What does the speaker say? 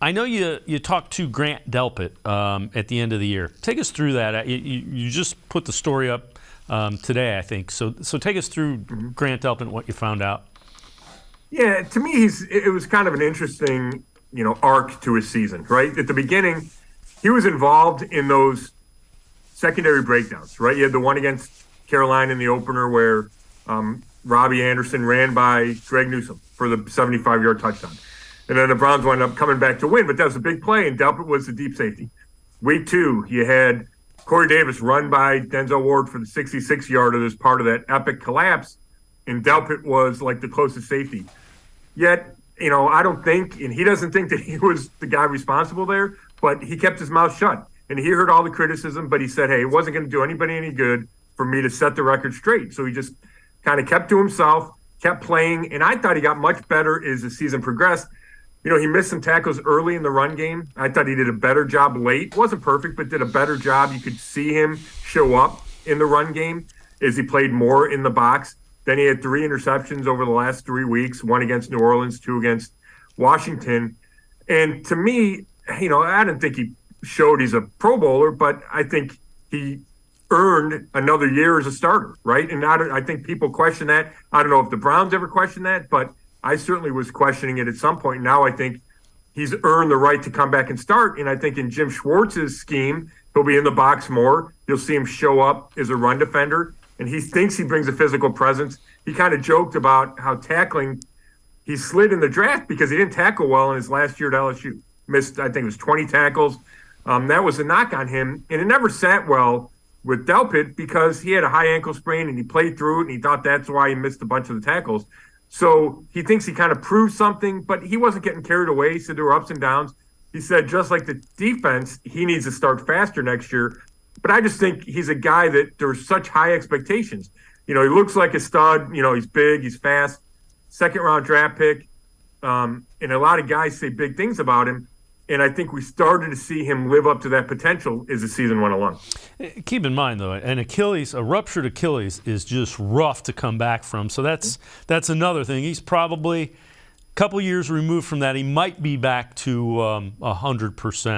I know you talked to Grant Delpit at the end of the year. Take us through that. You just put the story up today, I think. So take us through Grant Delpit and what you found out. Yeah, to me, it was kind of an interesting, arc to his season, right? At the beginning, he was involved in those secondary breakdowns, right? You had the one against Carolina in the opener where Robbie Anderson ran by Greg Newsome for the 75-yard touchdown. And then the Browns wound up coming back to win, but that was a big play, and Delpit was the deep safety. Week 2, you had Corey Davis run by Denzel Ward for the 66-yarder as part of that epic collapse, and Delpit was like the closest safety. Yet, I don't think, and he doesn't think that he was the guy responsible there, but he kept his mouth shut. And he heard all the criticism, but he said, hey, it wasn't going to do anybody any good for me to set the record straight. So he just kind of kept to himself, kept playing, and I thought he got much better as the season progressed. He missed some tackles early in the run game. I thought he did a better job late. Wasn't perfect, but did a better job. You could see him show up in the run game as he played more in the box. Then he had 3 interceptions over the last 3 weeks, 1 against New Orleans, 2 against Washington. And to me, I didn't think he showed he's a Pro Bowler, but I think he earned another year as a starter, right? And I think people question that. I don't know if the Browns ever questioned that, but I certainly was questioning it at some point. Now I think he's earned the right to come back and start. And I think in Jim Schwartz's scheme, he'll be in the box more. You'll see him show up as a run defender. And he thinks he brings a physical presence. He kind of joked about how tackling, he slid in the draft because he didn't tackle well in his last year at LSU. Missed, I think it was 20 tackles. That was a knock on him. And it never sat well with Delpit because he had a high ankle sprain and he played through it, and he thought that's why he missed a bunch of the tackles. So he thinks he kind of proved something, but he wasn't getting carried away. He said there were ups and downs. He said just like the defense, he needs to start faster next year. But I just think he's a guy that there's such high expectations. He looks like a stud. He's big, he's fast, 2nd-round draft pick. And a lot of guys say big things about him. And I think we started to see him live up to that potential as the season went along. Keep in mind, though, a ruptured Achilles is just rough to come back from. So that's another thing. He's probably a couple years removed from that. He might be back to 100%.